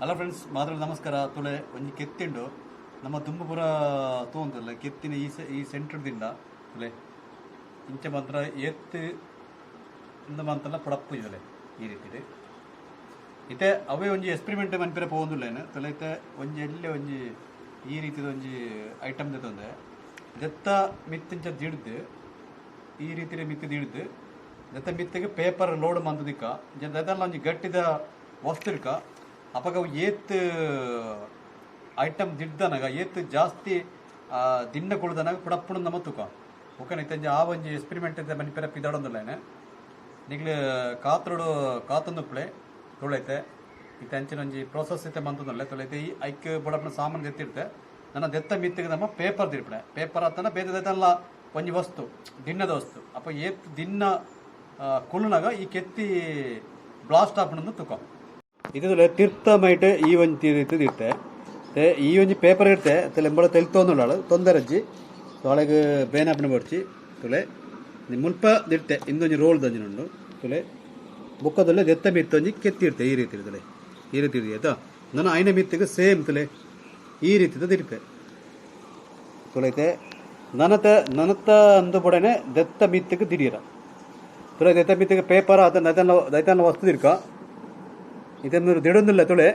Hello friends, ಮಾತ್ರ ನಮಸ್ಕಾರ. ತುಳೆ ಒಂಜಿ ಕೆತ್ತಿಂಡು ನಮ್ಮ ತುಂಬಪುರ ತೋಂತಲ್ಲ ಕೆತ್ತಿನ ಈ ಸೆಂಟ್ರದಿಂದ ತುಳೆ ಇಂಚೆ ಮಾತ್ರ ಎತ್ತು ಇಂದ ಮಾತ್ರ ಪಡಪ್ಪು ಇದಲೆ ಈ ರೀತಿ ಇತ್ತೆ ಅವೇ ಒಂಜಿ ಎಕ್ಸ್ಪೆರಿಮೆಂಟ್ ಮನ್ಪೆರೆ ಪೋಂದುಲ್ಲೇನು ತುಲೆ ಇತ್ತೆ ಒಂಜಿ ಎಲ್ಲೆ ಒಂಜಿ ಈ ರೀತಿದ ಒಂಜಿ ಐಟಮ್ ತಂದೆ ದೆತ್ತ ಮಿತ್ತಿಂಚ ದಿಡ್ದು ಈ ರೀತಿ ಮಿತ್ತಿದ ಹಿಡ್ದು ದೆತ್ತ ಮಿತ್ತಿಗೆ ಪೇಪರ್ ಲೋಡ್ ಮಂತದಿಕ್ಕ ದೆಲ್ಲ ಒಂಜಿ ಗಟ್ಟಿದ ವಸ್ತುರ್ಕ ಅವಾಗ ಏತ್ ಐಟಮ್ ದಿಡ್ದನಾಗ ಏತ್ ಜಾಸ್ತಿ ದಿನ ಕುಳ್ದನಾಗ ಪುಡಪ್ಪುಣ ನಮ್ಮ ತುಕ ಓಕೆನ ಇತ್ತಂಜಿ ಆ ಒಂಜಿ ಎಕ್ಸ್ಪೆರಿಮೆಂಟ್ ಇದ್ದ ಮನಿಪೆರ ಪಿದಾಡೊಂದುಲ್ಲೇನೆ ನಿಗ್ಲು ಕಾತೋಡು ಕಾತೊಂದುಪ್ಲೆ ತುಳೈತೆ ಇತ್ತೆ ಅಂಚಿನ ಒಂಜಿ ಪ್ರೋಸೆಸ್ ಇತ್ತೆ ಮಂತದಲ್ಲೇ ತುಳೈತೆ ಈ ಐಕ್ ಬುಡಪ್ಪನ ಸಾಮಾನು ದೆತ್ತಿರ್ತೆ ನನ್ನ ದೆತ್ತ ಮಿತ್ತಿಗೆ ನಮ್ಮ ಪೇಪರ್ ದಿರ್ಪಡೆ ಪೇಪರ್ ಆತನ ಬೇದೆಲ್ಲ ಒಂಜಿ ವಸ್ತು ದಿನದ ವಸ್ತು ಅಪ್ಪ ಏತ್ ದಿನ ಕುಳ್ನಾಗ ಈ ಕೆತ್ತಿ ಬ್ಲಾಸ್ಟ್ ಆಪಣಂದು ತುಕ ಇದು ತೀರ್ಥ ಮೈಟ್ ಈ ಒಂಜಿ ರೀತಿ ಇರ್ತೆ ಈ ಒಂಜಿ ಪೇಪರ್ ಇರ್ತೆ ಎಂಬಳ ತೆಲ್ತೊಂದುಳ್ಳಾಳು ತೊಂದರಜ್ಜಿ ತೊಳಗೆ ಬೇನಾಪಣೆ ಬರ್ಚಿ ತುಳೆ ಮುಲ್ಪ ದಿರ್ತೆ ಇಂದೊಂಜಿ ರೋಲ್ ದಂಜಿನುಂಡು ತುಳೆ ಬುಕ್ಕದಲ್ಲೇ ದೆತ್ತ ಮಿತ್ತೊಂಜಿ ಕೆತ್ತಿರ್ತೆ ಈ ರೀತಿ ಇರ್ತದೆ ಈ ರೀತಿ ಇದೆ ಆಯ್ತಾ ನಾನು ಐನ ಮಿತ್ತಿಗೆ ಸೇಮ್ ತುಳೆ ಈ ರೀತಿದ ದಿರ್ಪೆ ತುಳೈತೆ ನನತ ಅಂದು ಬುಡನೆ ದೆತ್ತ ಮಿತ್ತಿಗೆ ದಿಢೀರ ತುಳೆ ದೆತ್ತ ಮಿತ್ತಿಗೆ ಪೇಪರ್ ಅದ ದೈತನ ವಸ್ತು ದಿರ್ಕ ಇದನ್ನು ದಿಡೊಂದಿಲ್ಲ ತುಳೆ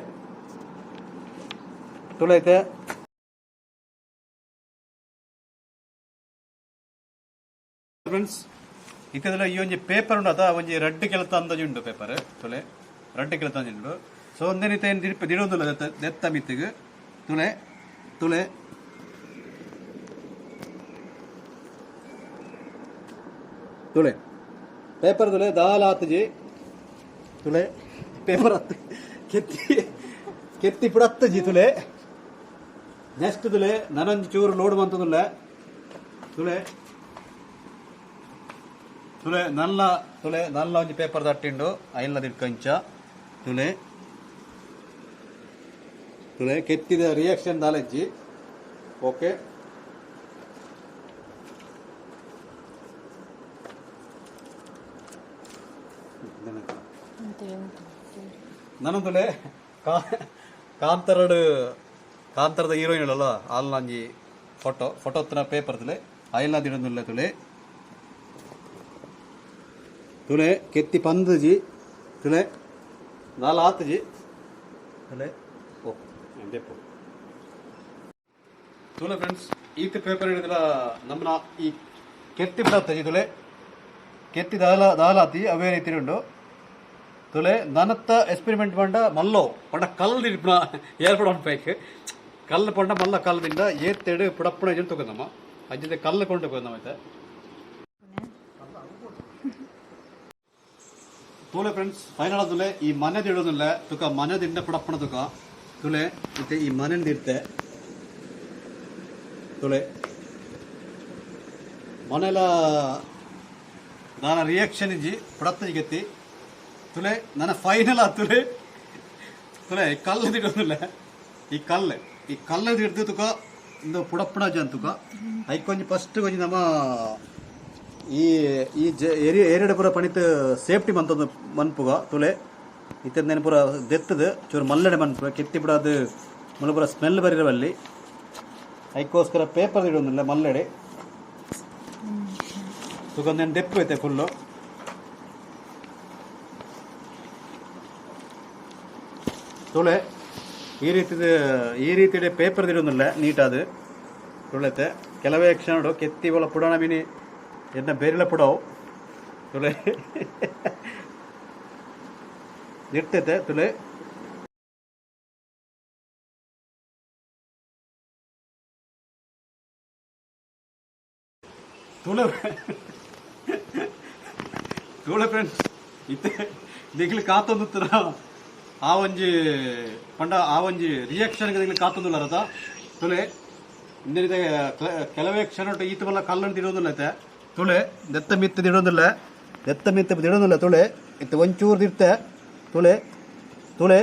ತುಳೈತೆ ಫ್ರೆಂಡ್ಸ್ ಇತ್ತದಲ್ಲ ಈ ಒಂಜಿ ಪೇಪರ್ ಉಂಡು ಅದ ಒಂಜಿ ರೆಡ್ ಕೆಲತ ಅಂದಜುಂಡು ಪೇಪರ್ ತುಳೆ ರೆಡ್ ಕೆಲತ ಅಂದುಂಡು ಸೊ ಒಂದೇನಿತ ಏನು ದಿಡೊಂದಿಲ್ಲ ದೆತ್ತ ಮಿತ್ತಿಗೆ ತುಳೆ ತುಳೆ ತುಳೆ ಪೇಪರ್ ತುಳೆ ದಾಲ್ ಆತಜಿ ತುಳೆ ಪೇಪರ್ ಹತ್ತು ಕೆತ್ತಿ ಪುಡತ್ತ ಜಿ ತುಳೆ ನೆಕ್ಸ್ಟ್ ತುಳೆ ನನಂಜಿ ಚೂರು ಲೋಡ್ ಬಂತದುಲ್ಲ ತುಳೆ ತುಳೆ ನಲ್ಲ ಒಂಜಿ ಪೇಪರ್ ತಟ್ಟಿಂಡು ಐಲ್ಲದ ಕಂಚ ತುಳೆ ತುಳೆ ಕೆತ್ತಿದ ರಿಯಾಕ್ಷನ್ ದಾಲೆಜ್ಜಿ ಓಕೆ ನನಂದುಲೆ ಕಾಂತರದ ಹೀರೋಯಿನ್ ಅಲ್ಲ ಆಲ್ನಾಂಜಿ ಫೋಟೋ ಹತ್ರ ಪೇಪರ್ ತುಲೆ ಆಯ್ಲ ದಿಡೊಂದುಲ್ಲ ತುಳೆ ಕೆತ್ತಿ ಪಂದಜಿ ತುಳೆ ನಾಲ ಆತಜಿ ತುಳೆ ಓ ದೆಪ್ಪು ತುಳೆ ಫ್ರೆಂಡ್ಸ್ ಈತ ಪೇಪರ್ ಹಿಡಿದಿಲ್ಲ ನಮ್ಮನ್ನ ಈ ಕೆತ್ತಿ ಬಿಡತ್ತಜಿ ತುಳೆ ಕೆತ್ತಿ ದಾಲಾತಿ ಅವೇ ರೀತಿ ಉಂಡು ತುಳೆ ನನತ್ತ ಎಕ್ಸ್ಪೆರಿಮೆಂಟ್ ಪಂಡ ಮಲ್ಲೋ ಪಂಡ ಕಲ್ಲು ಏರ್ಪಡ ಪೈಕ್ ಕಲ್ಲು ಪಂಡ ಮಲ್ಲ ಕಲ್ಲದಿಂದ ಏತ್ತೆಡು ಪುಡಪ್ಪಣ ಜನ ತಗೊಂಡಮ್ಮ ಅಜ್ಜದ ಕಲ್ಲು ಕೊಂಡು ಹೋಗೋದು ನಮ್ಮೈತೆ ತುಳೆ ಫ್ರೆಂಡ್ಸ್ ಫೈನಲ್ ತುಳೆ ಈ ಮನೆದ ಇಡೋದಿಲ್ಲ ತುಕ ಮನೆದಿಂದ ಪುಡಪ್ಪಣ ತುಕ ತುಳೆ ಮತ್ತೆ ಈ ಮನೆಯಿಂದ ಇರ್ತೆ ತುಳೆ ಮನೆಲ ನಾನು ರಿಯಾಕ್ಷನ್ ಇಜ್ಜಿ ಪುಡತ್ತ ಗೆತ್ತಿ ತುಳೆ ನನ್ನ ಫೈನಲ್ ತುಳೆ ತುಳೆ ಕಲ್ಲು ದಿಡೋದಿಲ್ಲ ಈ ಕಲ್ಲು ಹಿಡ್ದು ತುಕ ಇಂದು ಪುಡಪ್ಪಣ ಜನ್ ತುಕ ಐಕೊಂಜಿ ಫಸ್ಟ್ ಕೊಂಚ ನಮ್ಮ ಈ ಏರಿಯಡೆ ಪೂರ ಪಣಿತ ಸೇಫ್ಟಿ ಮಂತೊಂದು ಮನ್ಪುಗ ತುಳೆ ಇತ್ತ ಪೂರ ದೆತ್ತದು ಚೂರು ಮಲ್ಲೆಡೆ ಮನ್ಪುಗ ಕೆತ್ತಿ ಬಿಡೋದು ಮುಲ್ಲ ಪೂರ ಸ್ಮೆಲ್ ಬರಿರವಲ್ಲಿ ಐಕೋಸ್ಕರ ಪೇಪರ್ ಇಡೋದಿಲ್ಲ ಮಲ್ಲೆಡೆ ತುಕೊಂದೇನು ದೆಪ್ಪು ಐತೆ ಫುಲ್ಲು ತುಳೆ ಈ ರೀತಿ ಪೇಪರ್ ದಿಡೋದಿಲ್ಲ ನೀಟಾದ ತುಳೆತೆ ಕೆಲವೇ ಕ್ಷಣ ಕೆತ್ತಿ ಒಳ ಪುಡಣ ಮೀನಿ ಎನ್ನ ಬೇರೆಲ್ಲ ಪುಡವು ತುಳೆ ಇರ್ತೈತೆ ತುಳೆ ತುಳೆ ತುಳೆ ಫ್ರೆಂಡ್ಸ್ ಇತ್ತೆ ದಿಗ್ಲಿ ಕಾತೊಂದುತ್ತರ ಆ ಒಂಜಿ ಪಂಡ ಆ ಒಂಜಿ ರಿಯಾಕ್ಷನ್ಗೆ ದಿಗ್ಲಿ ಕಾತೊಂದುಲ್ಲ ರಥ ತುಳೆ ಇಂದಿನ ಕೆಲವೇ ಕ್ಷಣ ಈತ ಬಲ್ಲ ಕಲ್ಲನ್ನು ತಿಡೋದಿಲ್ಲ ಐತೆ ತುಳೆ ದೆತ್ತ ಮಿತ್ತು ದಿಡೋದಿಲ್ಲ ತುಳೆ ಇತ್ತು ಒಂಚೂರು ದಿರ್ತೆ ತುಳೆ ತುಳೆ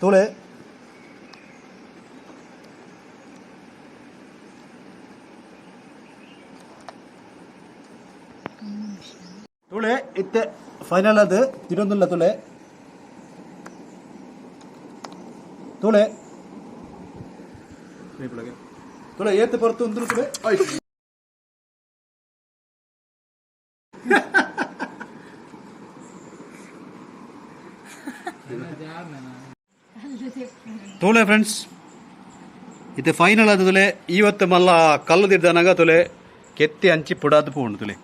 ತುಳೆ ತುಳೆ ಇತ್ತೆ ಫೈನಲ್ ಅದು ತಿನ್ನೊಂದಿಲ್ಲ ತುಳೆ ತುಳೆ ತುಳೆ ಏತ್ ಬರ್ತು ಅಂದ್ರು ತುಳೆ ತೋಲೆ ಫ್ರೆಂಡ್ಸ್ ಇದು ಫೈನಲ್ ಆದ ತುಲೆ ಇವತ್ತು ಮಲ್ಲ ಕಲ್ಲು ದಿಡ್ದನಾಗ ತುಲೆ ಕೆತ್ತಿ ಹಂಚಿ ಪುಡಾದ ಪೂಣು ತುಲೆ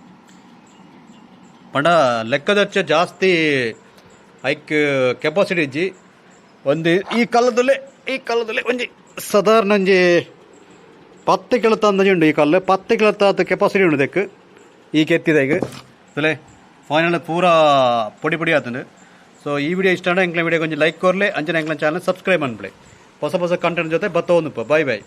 ಪಂಡ ಲೆಕ್ಕದಚ್ಚ ಜಾಸ್ತಿ ಐಕ್ ಕೆಪಾಸಿಟಿ ಇಜ್ಜಿ ಒಂದು ಈ ಕಲ್ಲದಲ್ಲೇ ಒಂಜಿ ಸಾಧಾರಣ ಒಂಜಿ 10 ಕಿಲೋತ ಅಂದಾಜು ಉಂಡು ಈ ಕಲ್ಲು 10 ಕಿಲೋತ ಕೆಪಾಸಿಟಿ ಉಂಡು ದೆಕ್ ಈ ಕೆತ್ತಿದಾಗ ತುಲೆ ಫೈನಲ್ ಪೂರಾ ಪೊಡಿ ಪೊಡಿ ಆತಂಡು ಸೊ ಈ ವಿಡಿಯೋ ಇಷ್ಟ ಎಂಕ್ಲ ವಿಡಿಯೋ ಕೊಂಚ ಲೈಕ್ ಕೊರ್ಲೆ ಅಂಚನೆ ಎಂಕ್ಲ ಚಾನಲ್ ಸಬ್ಸ್ಕ್ರೈಬ್ ಅನ್ಬಿಡಿ ಹೊಸ ಕಂಟೆಂಟ್ ಜೊತೆ ಬತ್ತೋಂದು ಬಾಯ್ ಬಾಯ್